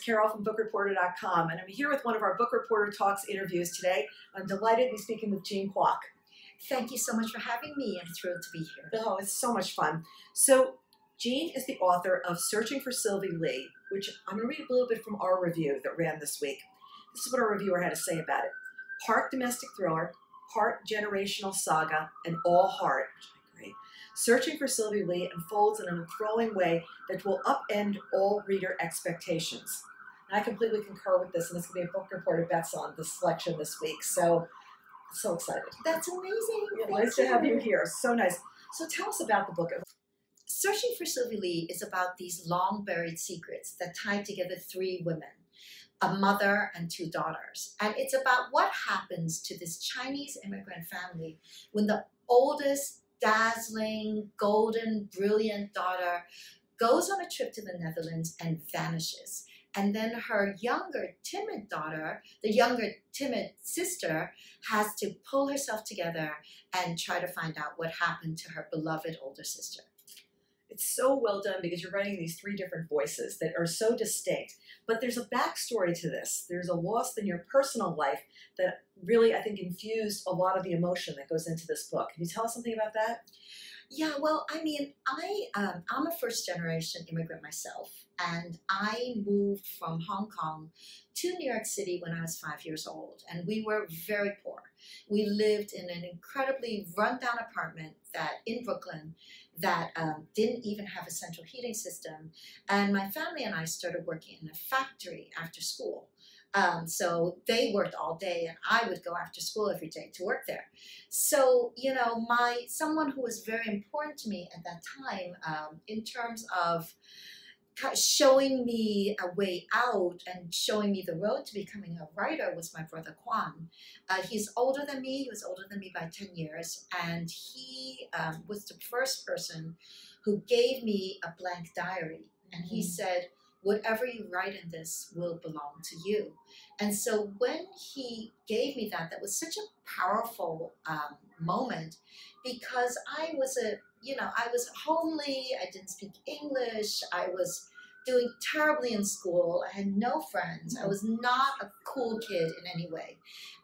Carol from Bookreporter.com, and I'm here with one of our Book Reporter Talks interviews today. I'm delighted to be speaking with Jean Kwok. Thank you so much for having me. I'm thrilled to be here. Oh, it's so much fun. So, Jean is the author of Searching for Sylvie Lee, which I'm going to read a little bit from our review that ran this week. This is what our reviewer had to say about it. Part domestic thriller, part generational saga, and all heart. Great. Searching for Sylvie Lee unfolds in an enthralling way that will upend all reader expectations. And I completely concur with this, and it's going to be a Book Reporter Bets On this selection this week. So excited. That's amazing. Yeah, nice to have you here. So nice. So tell us about the book. Searching for Sylvie Lee is about these long buried secrets that tie together three women, a mother and two daughters. And it's about what happens to this Chinese immigrant family when the oldest, dazzling, golden, brilliant daughter goes on a trip to the Netherlands and vanishes. And then her younger, timid daughter, the younger, timid sister, has to pull herself together and try to find out what happened to her beloved older sister. It's so well done because you're writing these three different voices that are so distinct. But there's a backstory to this. There's a loss in your personal life that really, I think, infused a lot of the emotion that goes into this book. Can you tell us something about that? Yeah, well, I mean, I'm a first-generation immigrant myself, and I moved from Hong Kong to New York City when I was 5 years old, and we were very poor. We lived in an incredibly run-down apartment in Brooklyn that didn't even have a central heating system, and my family and I started working in a factory after school. So they worked all day and I would go after school every day to work there. So, you know, someone who was very important to me at that time in terms of showing me a way out and showing me the road to becoming a writer was my brother Kwan. He's older than me. He was older than me by 10 years. And he was the first person who gave me a blank diary. And he said, whatever you write in this will belong to you. And so when he gave me that, that was such a powerful moment because I was homely, I didn't speak English, I was doing terribly in school, I had no friends, I was not a cool kid in any way.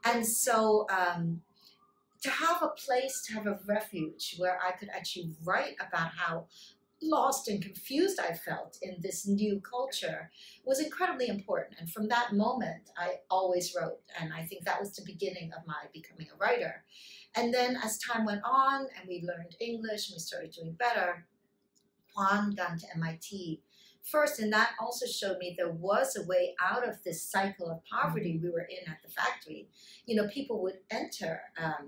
And so to have a place, to have a refuge where I could actually write about how lost and confused I felt in this new culture was incredibly important. And from that moment, I always wrote. And I think that was the beginning of my becoming a writer. And then as time went on and we learned English and we started doing better, Kwan got to MIT first. And that also showed me there was a way out of this cycle of poverty we were in at the factory. You know, people would enter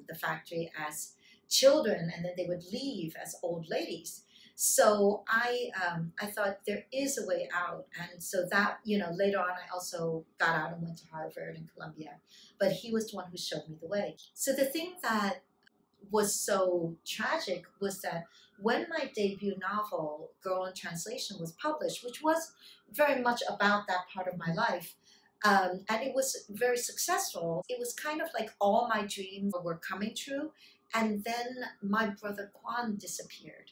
the factory as children and then they would leave as old ladies. So I thought there is a way out. And so that, you know, later on, I also got out and went to Harvard and Columbia, but he was the one who showed me the way. So the thing that was so tragic was that when my debut novel, Girl in Translation, was published, which was very much about that part of my life, and it was very successful, it was kind of like all my dreams were coming true. And then my brother Kwan disappeared.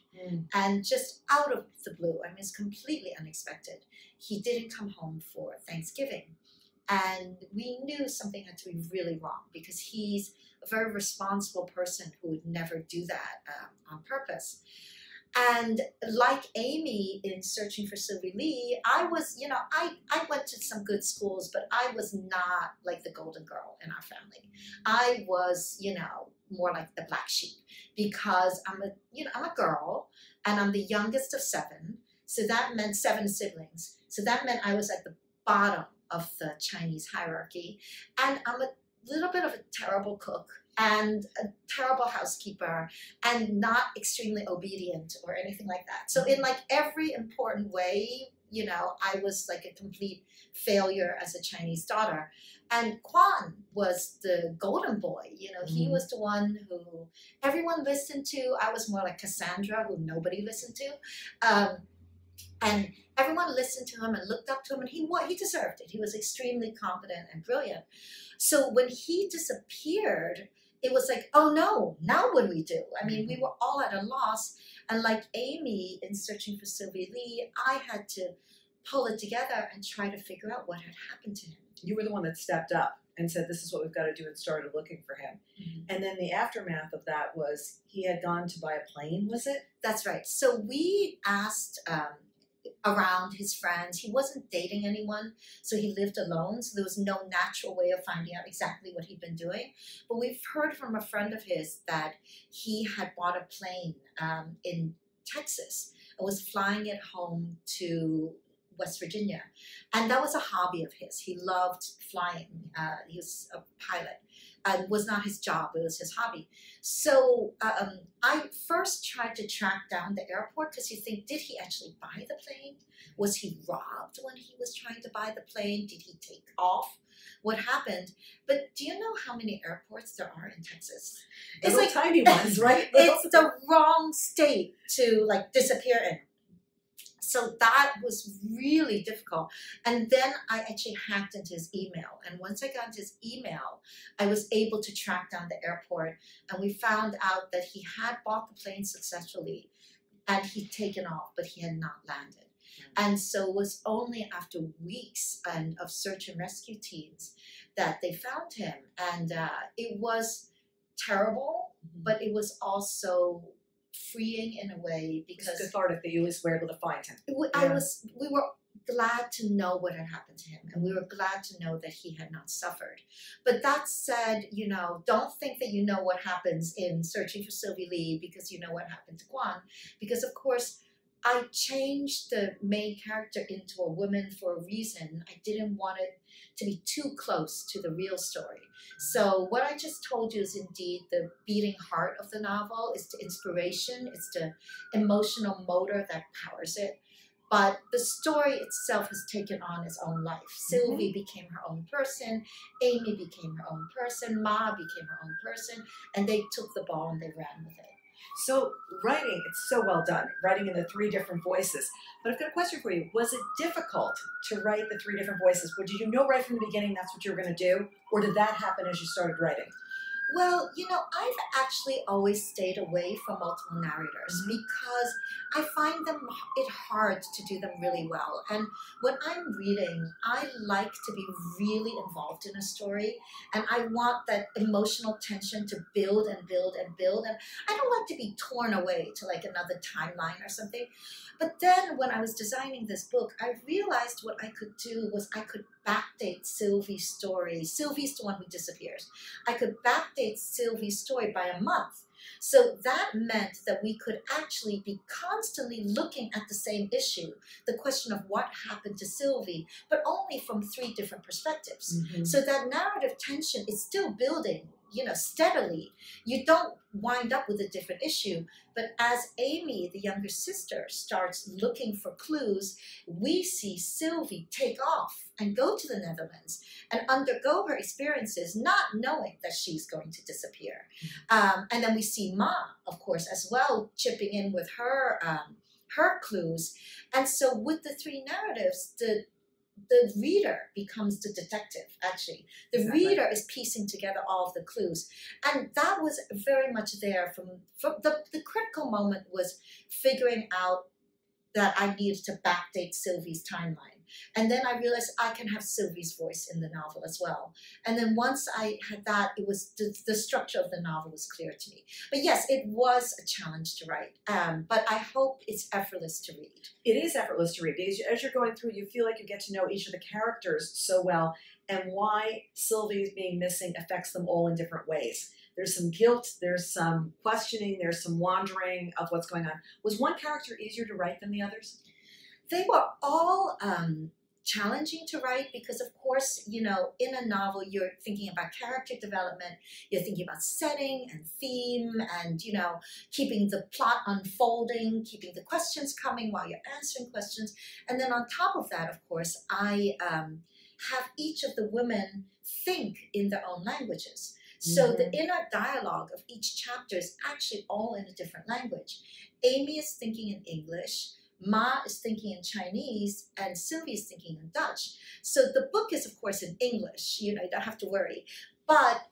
And just out of the blue, I mean, it's completely unexpected. He didn't come home for Thanksgiving. And we knew something had to be really wrong because he's a very responsible person who would never do that on purpose. And like Amy in Searching for Sylvie Lee, I was, you know, I went to some good schools, but I was not like the golden girl in our family. I was, you know, more like the black sheep because I'm a girl and I'm the youngest of 7. So that meant 7 siblings. So that meant I was at the bottom of the Chinese hierarchy. And I'm a little bit of a terrible cook and a terrible housekeeper and not extremely obedient or anything like that. So in like every important way, you know, I was like a complete failure as a Chinese daughter. And Kwan was the golden boy, you know, he was the one who everyone listened to. I was more like Cassandra, who nobody listened to. And everyone listened to him and looked up to him, and he deserved it. He was extremely competent and brilliant. So when he disappeared, it was like, oh no, now what do we do? I mean, we were all at a loss. And like Amy in Searching for Sylvie Lee, I had to pull it together and try to figure out what had happened to him. You were the one that stepped up and said, this is what we've got to do, and started looking for him. And then the aftermath of that was he had gone to buy a plane, was it? That's right. So we asked around his friends. He wasn't dating anyone, so he lived alone. So there was no natural way of finding out exactly what he'd been doing. But we've heard from a friend of his that he had bought a plane in Texas and was flying it home to West Virginia. And that was a hobby of his. He loved flying. He was a pilot. It was not his job, it was his hobby. So I first tried to track down the airport because you think, did he actually buy the plane? Was he robbed when he was trying to buy the plane? Did he take off? What happened? But do you know how many airports there are in Texas? It's like tiny ones, right? It's the wrong state to like disappear in. So that was really difficult. And then I actually hacked into his email. And once I got into his email, I was able to track down the airport. And we found out that he had bought the plane successfully and he'd taken off, but he had not landed. And so it was only after weeks of search and rescue teams that they found him. And it was terrible, but it was also freeing in a way because it's cathartic that you were able to find him. We were glad to know what had happened to him, and we were glad to know that he had not suffered. But that said, you know, don't think that you know what happens in Searching for Sylvie Lee because you know what happened to Kwan, because of course I changed the main character into a woman for a reason. I didn't want it to be too close to the real story. So what I just told you is indeed the beating heart of the novel. It's the inspiration, it's the emotional motor that powers it. But the story itself has taken on its own life. Sylvie became her own person, Amy became her own person, Ma became her own person, and they took the ball and they ran with it. So writing, it's so well done, writing in the 3 different voices. But I've got a question for you. Was it difficult to write the 3 different voices? Or did you know right from the beginning that's what you were going to do? Or did that happen as you started writing? Well, you know, I've actually always stayed away from multiple narrators because I find it hard to do them really well. And when I'm reading, I like to be really involved in a story, and I want that emotional tension to build and build and build. And I don't like to be torn away to like another timeline or something. But then when I was designing this book, I realized what I could do was I could backdate Sylvie's story. Sylvie's the one who disappears. I could backdate Sylvie's story by a month. So that meant that we could actually be constantly looking at the same issue, the question of what happened to Sylvie, but only from 3 different perspectives. So that narrative tension is still building, you know, steadily. You don't wind up with a different issue, but as Amy, the younger sister, starts looking for clues, we see Sylvie take off and go to the Netherlands and undergo her experiences, not knowing that she's going to disappear. And then we see Ma, of course, as well, chipping in with her clues. And so with the 3 narratives, the reader becomes the detective, actually. The reader is piecing together all of the clues. And that was very much there from the critical moment was figuring out that I needed to backdate Sylvie's timeline. And then I realized I can have Sylvie's voice in the novel as well. And then once I had that, it was the structure of the novel was clear to me. But yes, it was a challenge to write. But I hope it's effortless to read. It is effortless to read because as you're going through, you feel like you get to know each of the characters so well and why Sylvie's being missing affects them all in different ways. There's some guilt, there's some questioning, there's some wandering of what's going on. Was one character easier to write than the others? They were all challenging to write because, of course, you know, in a novel, you're thinking about character development, you're thinking about setting and theme and, you know, keeping the plot unfolding, keeping the questions coming while you're answering questions. And then on top of that, of course, I have each of the women think in their own languages. So the inner dialogue of each chapter is actually all in a different language. Amy is thinking in English, Ma is thinking in Chinese, and Sylvie is thinking in Dutch. So the book is, of course, in English. You know, you don't have to worry. But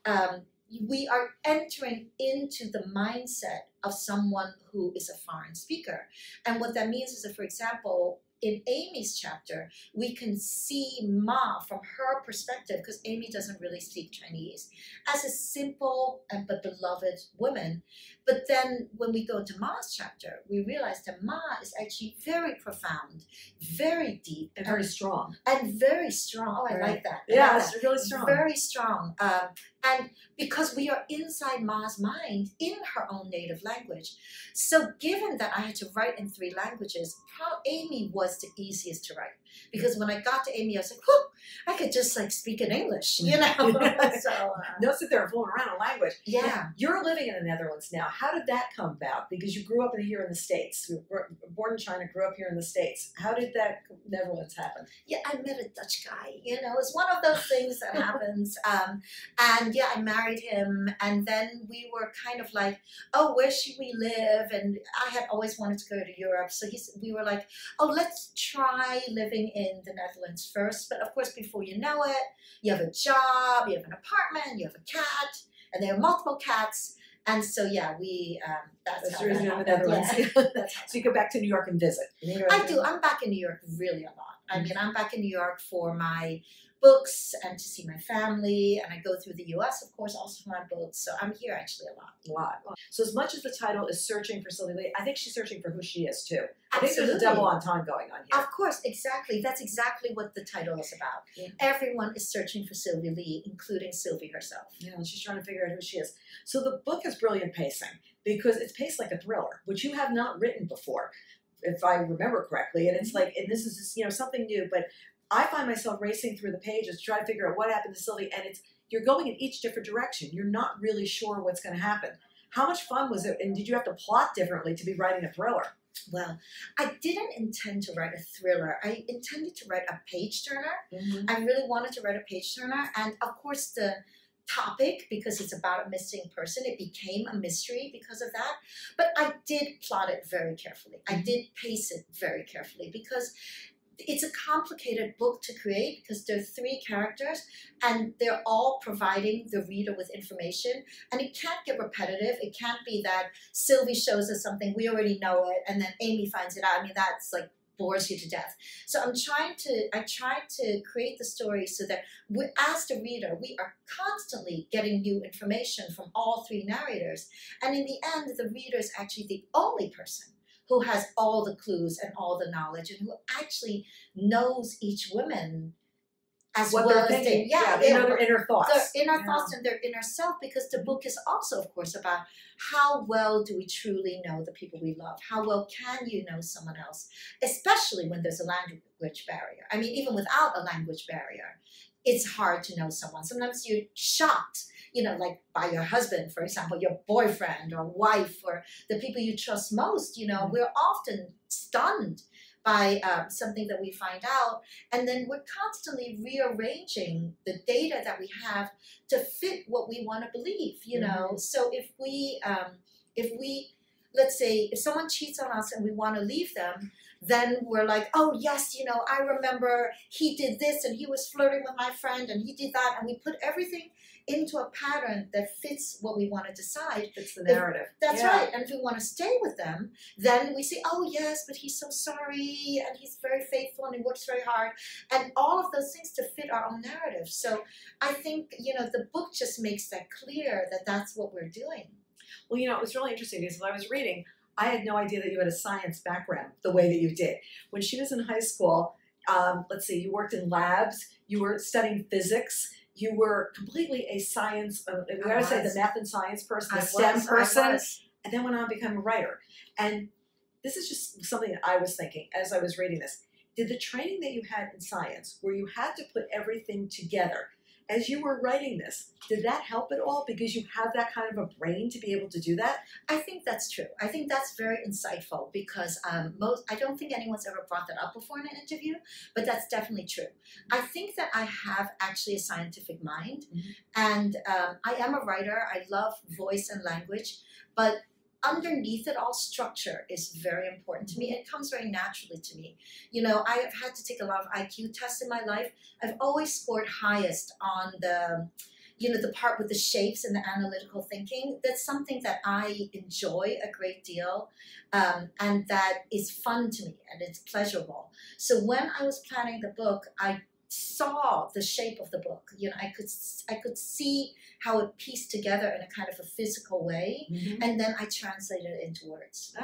we are entering into the mindset of someone who is a foreign speaker. And what that means is that, for example, in Amy's chapter, we can see Ma from her perspective, because Amy doesn't really speak Chinese, as a simple but beloved woman. But then when we go to Ma's chapter, we realize that Ma is actually very profound, very deep, and very strong. And very strong. Oh, I like that. Yeah, it's really strong. Very strong. And because we are inside Ma's mind in her own native language. So given that I had to write in 3 languages, Amy was the easiest to write. Because when I got to Amy, I was like, whew, I could just like speak in English, you know? So, don't sit there and fooling around in language. Yeah. You're living in the Netherlands now. How did that come about? Because you grew up here in the States. You were born in China, grew up here in the States. How did that Netherlands happen? Yeah, I met a Dutch guy. You know, it's one of those things that happens. And yeah, I married him. And then we were kind of like, oh, where should we live? And I had always wanted to go to Europe. So we were like, oh, let's try living in the Netherlands first. But of course, before you know it, you have a job, you have an apartment, you have a cat, and there are multiple cats. And so, yeah, that's how the reason that in the Netherlands. Yeah. So you go back to New York and visit. I do. I'm back in New York really a lot. I mean, I'm back in New York for my books and to see my family, and I go through the U.S., of course, also for my books. So I'm here actually a lot. So as much as the title is Searching for Sylvie Lee, I think she's searching for who she is too. I think there's a double entendre going on here. Of course, exactly. That's exactly what the title is about. Yeah. Everyone is searching for Sylvie Lee, including Sylvie herself. Yeah, and she's trying to figure out who she is. So the book has brilliant pacing because it's paced like a thriller, which you have not written before, if I remember correctly. And it's like, and this is just, you know, something new, but I find myself racing through the pages to try to figure out what happened to Sylvie, and you're going in each different direction. You're not really sure what's going to happen. How much fun was it, and did you have to plot differently to be writing a thriller? Well, I didn't intend to write a thriller. I intended to write a page-turner. I really wanted to write a page-turner, and of course the topic, because it's about a missing person, it became a mystery because of that. But I did plot it very carefully. I did pace it very carefully because it's a complicated book to create because there are 3 characters and they're all providing the reader with information, and it can't get repetitive. It can't be that Sylvie shows us something, we already know it, and then Amy finds it out. I mean, that's like bores you to death. So I tried to create the story so that as the reader, we are constantly getting new information from all 3 narrators. And in the end, the reader is actually the only person who has all the clues and all the knowledge and who actually knows each woman as what well they're as thinking. They know their inner thoughts. Their inner thoughts and their inner self, because the book is also, of course, about how well do we truly know the people we love? How well can you know someone else? Especially when there's a language barrier. I mean, even without a language barrier, it's hard to know someone. Sometimes you're shocked, you know, like by your husband, for example, your boyfriend or wife or the people you trust most. You know, we're often stunned by something that we find out, and then we're constantly rearranging the data that we have to fit what we want to believe, you know. So if we, let's say, if someone cheats on us and we want to leave them, then we're like, oh yes, you know, I remember he did this and he was flirting with my friend and he did that, and we put everything into a pattern that fits what we want to decide. Fits the narrative. That's right. And if we want to stay with them, then we say, oh yes, but he's so sorry and he's very faithful and he works very hard, and all of those things to fit our own narrative. So I think, you know, the book just makes that clear that that's what we're doing. Well, you know, it was really interesting because when I was reading, I had no idea that you had a science background the way that you did. When she was in high school, let's see, you worked in labs, you were studying physics, you were completely a science, we always say the math and science person, the STEM person, and then went on to become a writer. And this is just something that I was thinking as I was reading this. Did the training that you had in science, where you had to put everything together, as you were writing this, did that help at all because you have that kind of a brain to be able to do that? I think that's true. I think that's very insightful because I don't think anyone's ever brought that up before in an interview, but that's definitely true. I think that I have actually a scientific mind, and I am a writer. I love voice and language, but underneath it all, structure is very important to me. It comes very naturally to me. You know, I have had to take a lot of IQ tests in my life. I've always scored highest on the, the part with the shapes and the analytical thinking, that's something that I enjoy a great deal, and that is fun to me and it's pleasurable. So when I was planning the book, I saw the shape of the book. I could see how it pieced together in a kind of a physical way, and then I translated it into words.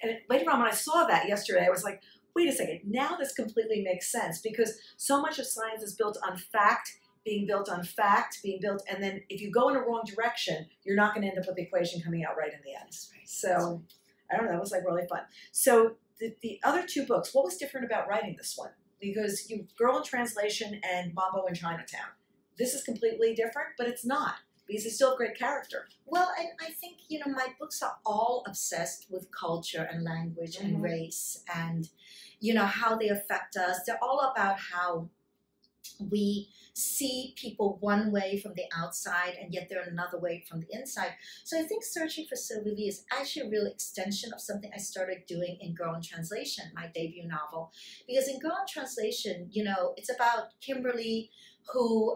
And later on, when I saw that yesterday, I was like, wait a second, now this completely makes sense, because so much of science is built on fact, being built on fact, being built, and then if you go in a wrong direction, you're not going to end up with the equation coming out right in the end. So, I don't know, that was like really fun. So, the other two books, what was different about writing this one? Because Girl in Translation and MAMBO in Chinatown. This is completely different, but it's not, because it's still a great character. Well, and I think, my books are all obsessed with culture and language and race and, how they affect us. They're all about how we see people one way from the outside and yet they're another way from the inside. So I think Searching for Sylvie Lee is actually a real extension of something I started doing in Girl in Translation, my debut novel. Because in Girl in Translation, it's about Kimberly, who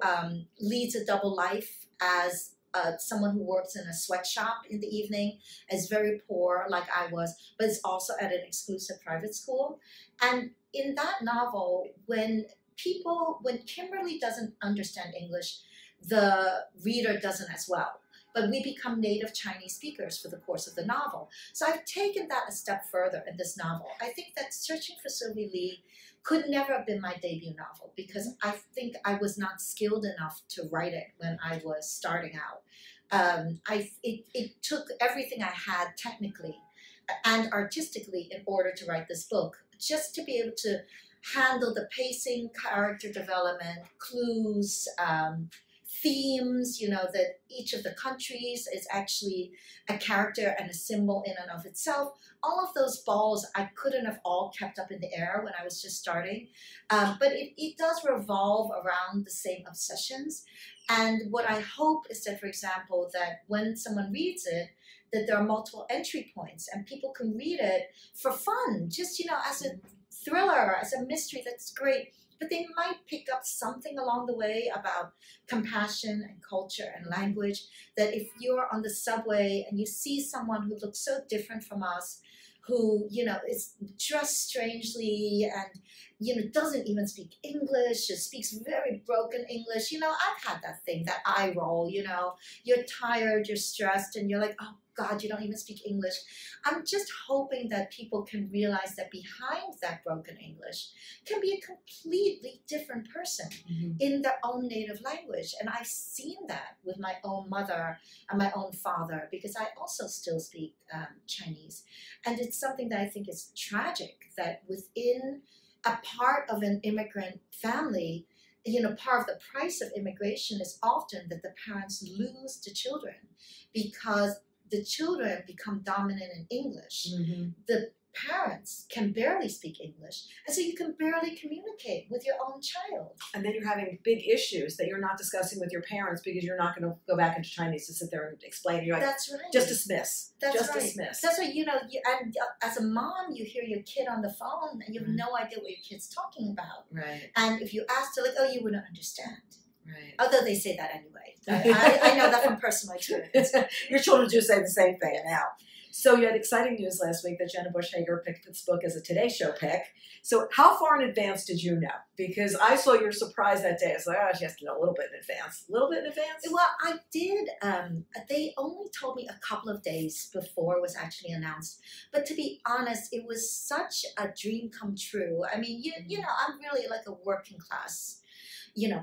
leads a double life as someone who works in a sweatshop in the evening, is very poor like I was, but is also at an exclusive private school. And in that novel, when Kimberly doesn't understand English, the reader doesn't as well. But we become native Chinese speakers for the course of the novel. So I've taken that a step further in this novel. I think that Searching for Sylvie Lee could never have been my debut novel, because I think I was not skilled enough to write it when I was starting out. It took everything I had technically and artistically in order to write this book, just to be able to handle the pacing, character development, clues, themes, that each of the countries is actually a character and a symbol in and of itself. All of those balls I couldn't have all kept up in the air when I was just starting. But it does revolve around the same obsessions. And what I hope is that, for example, that when someone reads it, that there are multiple entry points and people can read it for fun, just, as a thriller, as a mystery. That's great. But they might pick up something along the way about compassion and culture and language, that if you're on the subway and you see someone who looks so different from us, who, is dressed strangely and, doesn't even speak English, just speaks very broken English. I've had that thing, that eye roll, you're tired, you're stressed, and you're like, oh God, you don't even speak English. I'm just hoping that people can realize that behind that broken English can be a completely different person in their own native language. And I've seen that with my own mother and my own father, because I also still speak Chinese. And it's something that I think is tragic, that within a part of an immigrant family, part of the price of immigration is often that the parents lose the children, because the children become dominant in English. The parents can barely speak English, and so you can barely communicate with your own child. And then you're having big issues that you're not discussing with your parents, because you're not going to go back into Chinese to sit there and explain. You're like, that's right. Just dismiss. That's just right. dismiss. That's right. And as a mom, you hear your kid on the phone, and you have no idea what your kid's talking about. Right. And if you ask, they're like, oh, you wouldn't understand. Right. Although they say that anyway. I know that from personal experience. Your children do say the same thing now. So you had exciting news last week that Jenna Bush Hager picked this book as a Today Show pick. So how far in advance did you know? Because I saw your surprise that day. I was like, oh, she has to know a little bit in advance. A little bit in advance? Well, I did. They only told me a couple of days before it was actually announced. But to be honest, it was such a dream come true. I mean, I'm really like a working class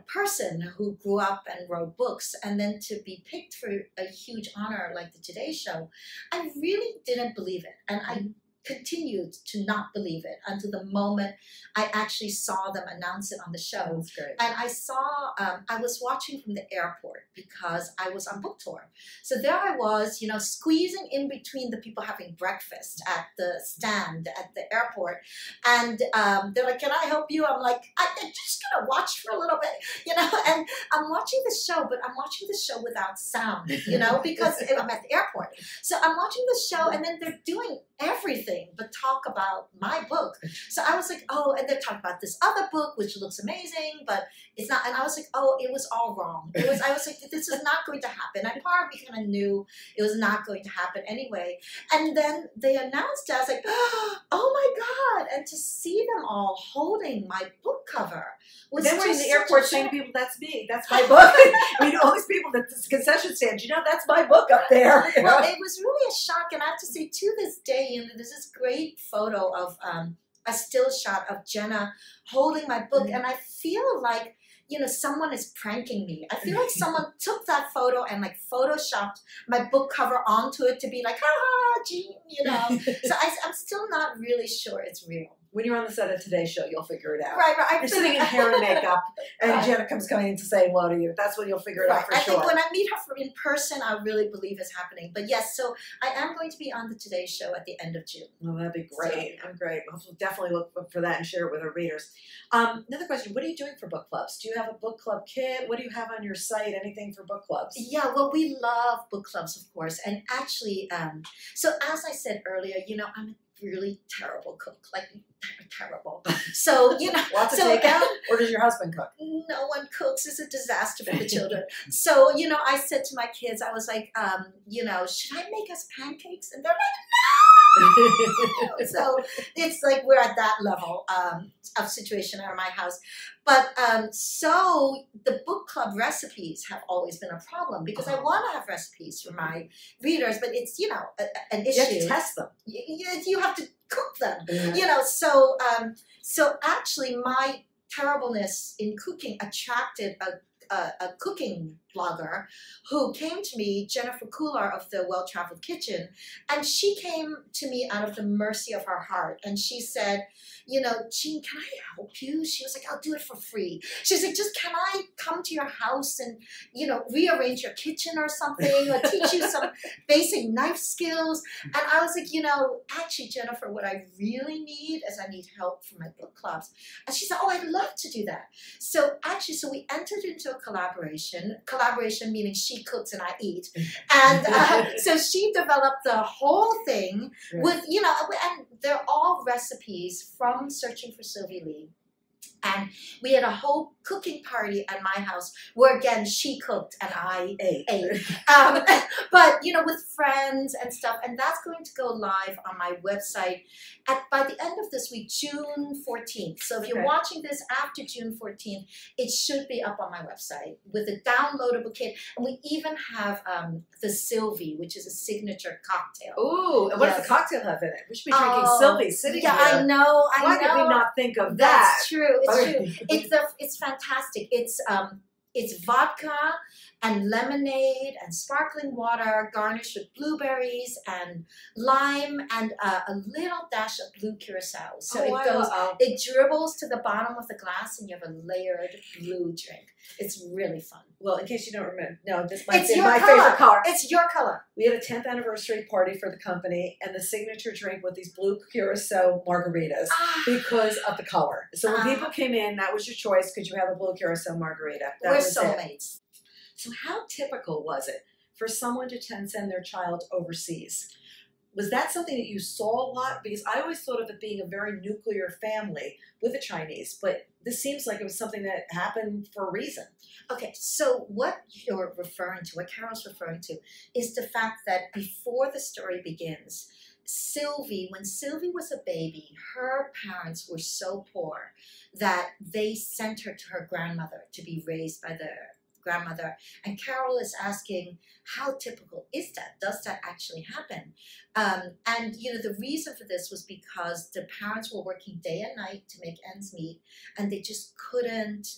person who grew up and wrote books, and then to be picked for a huge honor like the Today Show, I really didn't believe it. And I continued to not believe it until the moment I actually saw them announce it on the show. That's great. And I saw, I was watching from the airport because I was on book tour. So there I was, squeezing in between the people having breakfast at the stand at the airport. And they're like, can I help you? I'm like, I'm just going to watch for a little bit, and I'm watching the show, but I'm watching the show without sound, because I'm at the airport. So I'm watching the show, and then they're doing everything anything but talk about my book. So I was like, oh, and they're talking about this other book, which looks amazing, but it's not. And I was like, oh, it was all wrong. I was like, this is not going to happen. And part of me kind of knew it was not going to happen anyway. And then they announced it. I was like, oh my God. And to see them all holding my book cover was then we're in just the airport such a saying to people, that's me, that's my book. I mean, all these people at this concession stand, that's my book up there. Well, it was really a shock. And I have to say, to this day, there's this great photo of a still shot of Jenna holding my book. And I feel like, someone is pranking me. I feel like someone took that photo and like photoshopped my book cover onto it to be like, ha, Jean, So I'm still not really sure it's real. When you're on the set of Today's Show, you'll figure it out. Right. You're sitting in hair and makeup, and Right. Jenna comes coming in to say hello to you. That's when you'll figure it out for I sure. think when I meet her in person, I really believe it's happening. But yes, so I am going to be on the Today Show at the end of June. Oh, that'd be great. So, I'm great. We'll definitely look for that and share it with our readers. Another question, what are you doing for book clubs? Do you have a book club kit? What do you have on your site? Anything for book clubs? Yeah, well, we love book clubs, of course. And actually, so as I said earlier, I'm a really terrible cook, like terrible. So, Lots of so, takeout? Or does your husband cook? No one cooks. It's a disaster for the children. So, I said to my kids, I was like, should I make us pancakes? And they're like, no! So it's like we're at that level of situation at my house. But so the book club recipes have always been a problem because I want to have recipes for my readers, but it's, an issue. You have to test them. You have to cook them, Yeah. So actually my terribleness in cooking attracted a cooking blogger who came to me, Jennifer Kular of the Well-Traveled Kitchen, and she came to me out of the mercy of her heart, and she said, Jean, can I help you? She was like, I'll do it for free. She's like, just can I come to your house and, rearrange your kitchen or something, or teach you some basic knife skills? And I was like, actually, Jennifer, what I really need is I need help for my book clubs. And she said, oh, I'd love to do that. So we entered into a collaboration meaning she cooks and I eat. And so she developed the whole thing with, and they're all recipes from Searching for Sylvie Lee. And we had a whole cooking party at my house where, again, she cooked and I ate. But, with friends and stuff. And that's going to go live on my website by the end of this week, June 14th. So if you're watching this after June 14th, it should be up on my website with a downloadable kit. And we even have the Sylvie, which is a signature cocktail. Ooh, and what does the cocktail have in it? We should be drinking Sylvie sitting here. I know. Why did we not think of that? That's true. It's true. It's fantastic. It's vodka and lemonade and sparkling water garnished with blueberries and lime and a little dash of blue curacao. So it dribbles to the bottom of the glass and you have a layered blue drink. It's really fun. Well, in case you don't remember, no, this might be my favorite color. It's your color. We had a 10th anniversary party for the company, and the signature drink with these blue curacao margaritas because of the color. So when people came in, that was your choice because you have a blue curacao margarita. We're soulmates. So how typical was it for someone to send their child overseas? Was that something that you saw a lot? Because I always thought of it being a very nuclear family with the Chinese, but this seems like it was something that happened for a reason. Okay, so what you're referring to, what Carol's referring to, is the fact that before the story begins, when Sylvie was a baby, her parents were so poor that they sent her to her grandmother to be raised by their grandmother. And Carol is asking, how typical is that? Does that actually happen? And the reason for this was because the parents were working day and night to make ends meet, and they just couldn't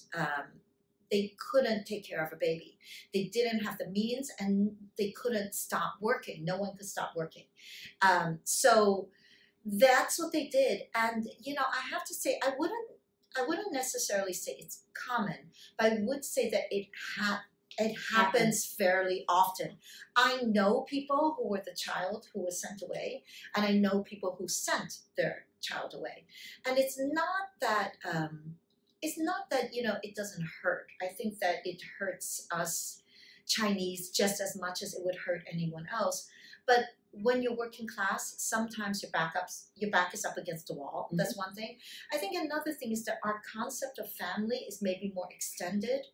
take care of a baby. They didn't have the means, and they couldn't stop working. No one could stop working. So that's what they did. And I have to say, I wouldn't necessarily say it's common, but I would say that it happens fairly often. I know people who were the child who was sent away, and I know people who sent their child away. And it's not that it doesn't hurt. I think that it hurts us Chinese just as much as it would hurt anyone else. But when you're working class, sometimes your back is up against the wall. Mm-hmm. That's one thing. I think another thing is that our concept of family is maybe more extended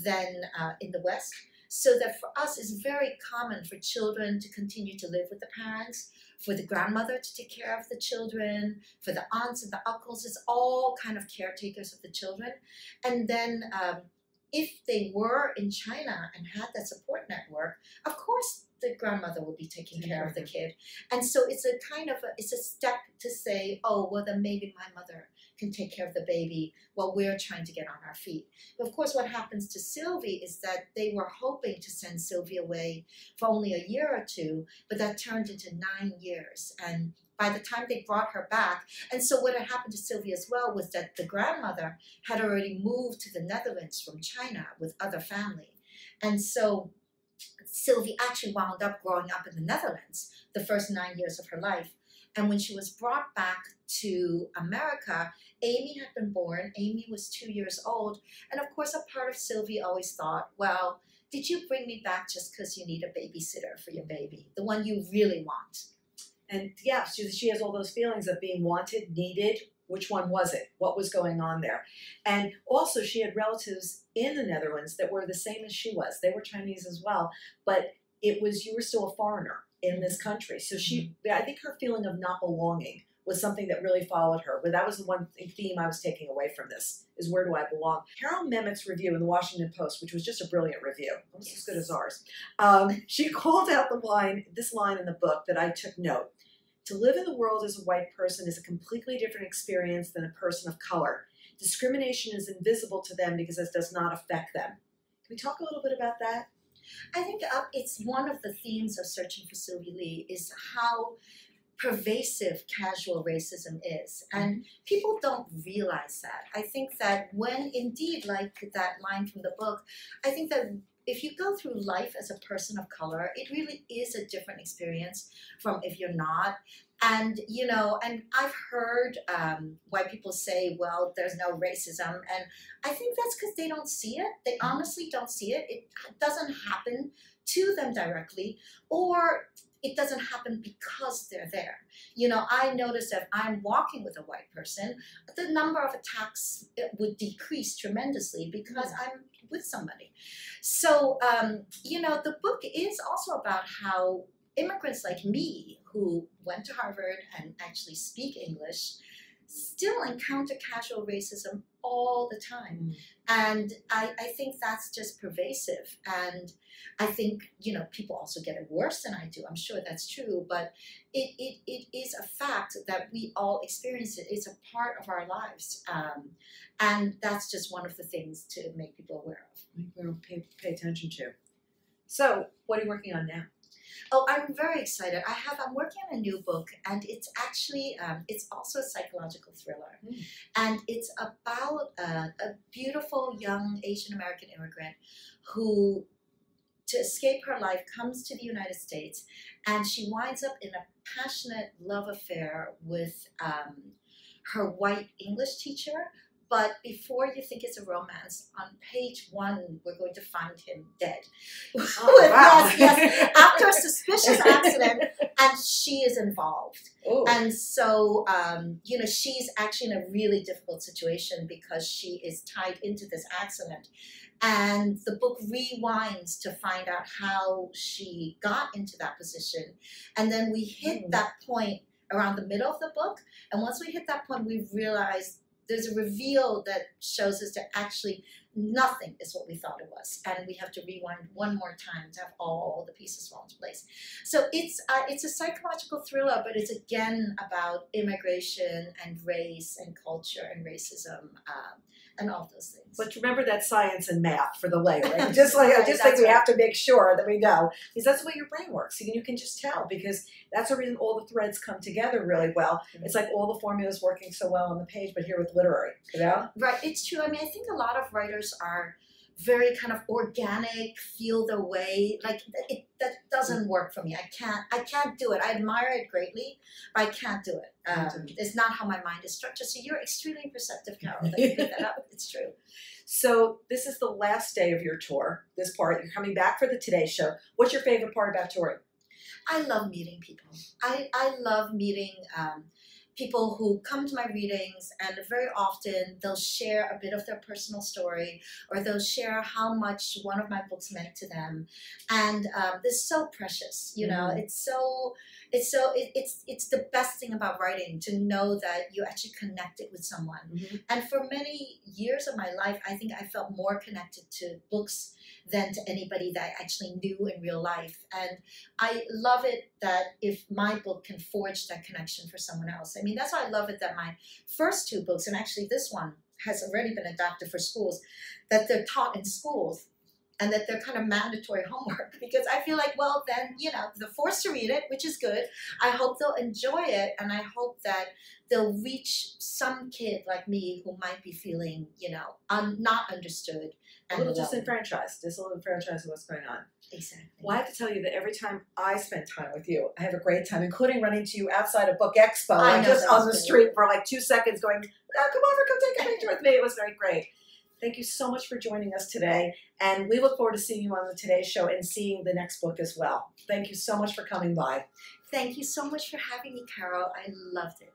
than in the West. So that for us, it's very common for children to continue to live with the parents, for the grandmother to take care of the children, for the aunts and the uncles. It's all kind of caretakers of the children. And then if they were in China and had that support network, of course, the grandmother will be taking care of the kid. And so it's a kind of it's a step to say, oh, well, then maybe my mother can take care of the baby while we're trying to get on our feet. But of course, what happens to Sylvie is that they were hoping to send Sylvie away for only a year or two, but that turned into 9 years. And by the time they brought her back, and so what had happened to Sylvie as well was that the grandmother had already moved to the Netherlands from China with other family. And so Sylvie actually wound up growing up in the Netherlands the first 9 years of her life. And when she was brought back to America, Amy had been born. Amy was 2 years old. And of course, a part of Sylvie always thought, well, did you bring me back just because you need a babysitter for your baby, the one you really want? And yeah, she has all those feelings of being wanted, needed. Which one was it? What was going on there? And also she had relatives in the Netherlands that were the same as she was. They were Chinese as well, but it was, you were still a foreigner in this country. So I think her feeling of not belonging was something that really followed her. But that was the one theme I was taking away from this, is where do I belong? Carol Mehmet's review in the Washington Post, which was just a brilliant review, almost as good as ours. She called out this line in the book that I took note. To live in the world as a white person is a completely different experience than a person of color. Discrimination is invisible to them because it does not affect them. Can we talk a little bit about that? I think it's one of the themes of Searching for Sylvie Lee is how pervasive casual racism is. And people don't realize that. I think that when indeed, like that line from the book, I think that if you go through life as a person of color, it really is a different experience from if you're not. And, you know, and I've heard white people say, well, there's no racism. And I think that's because they don't see it. They honestly don't see it. It doesn't happen to them directly, or it doesn't happen because they're there. You know, I notice that if I'm walking with a white person, the number of attacks would decrease tremendously because I'm with somebody. So, you know, the book is also about how immigrants like me, who went to Harvard and actually speak English, still encounter casual racism all the time. And I think that's just pervasive. And I think, you know, people also get it worse than I do. I'm sure that's true, but it is a fact that we all experience it. It's a part of our lives. And that's just one of the things to make people aware of. We'll pay attention to. So what are you working on now? Oh, I'm very excited. I'm working on a new book, and it's actually, it's also a psychological thriller. And it's about a beautiful young Asian American immigrant who, to escape her life, comes to the United States, and she winds up in a passionate love affair with her white English teacher. But before you think it's a romance, on page 1, we're going to find him dead. Oh, wow. Yes, after a suspicious accident, and she is involved. Ooh. And so, you know, she's actually in a really difficult situation because she is tied into this accident. And the book rewinds to find out how she got into that position. And then we hit that point around the middle of the book. And once we hit that point, we realized there's a reveal that shows us that actually nothing is what we thought it was. And we have to rewind one more time to have all the pieces fall into place. So it's a psychological thriller, but it's again about immigration and race and culture and racism and all those things. But remember that science and math for the lay, right? I just think we have to make sure that we know, because that's the way your brain works. You can just tell, because that's the reason all the threads come together really well. It's like all the formulas working so well on the page, but here with literary, you know? Right, it's true. I mean, I think a lot of writers are very kind of organic, feel their way. Like that doesn't work for me. I can't do it. I admire it greatly, but I can't do it. It's not how my mind is structured. So you're extremely perceptive, Carol, that you pick that up. It's true. So this is the last day of your tour. This part, you're coming back for the Today Show. What's your favorite part about touring? I love meeting people. I love meeting people who come to my readings, and very often they'll share a bit of their personal story, or they'll share how much one of my books meant to them, and it's so precious. You know, it's the best thing about writing, to know that you actually connected with someone. And for many years of my life, I think I felt more connected to books than to anybody that I actually knew in real life. And I love it that if my book can forge that connection for someone else. I mean, that's why I love it that my first two books, and actually this one has already been adapted for schools, that they're taught in schools, and that they're kind of mandatory homework, because I feel like, well, then, you know, they're forced to read it, which is good. I hope they'll enjoy it, and I hope that they'll reach some kid like me who might be feeling, you know, not understood. A little disenfranchised. Just a little disenfranchised with what's going on. Exactly. Well, I have to tell you that every time I spend time with you, I have a great time, including running to you outside of Book Expo. I just on the street for like 2 seconds going, oh, come over, come take a picture with me. It was very great. Thank you so much for joining us today. And we look forward to seeing you on the Today Show and seeing the next book as well. Thank you so much for coming by. Thank you so much for having me, Carol. I loved it.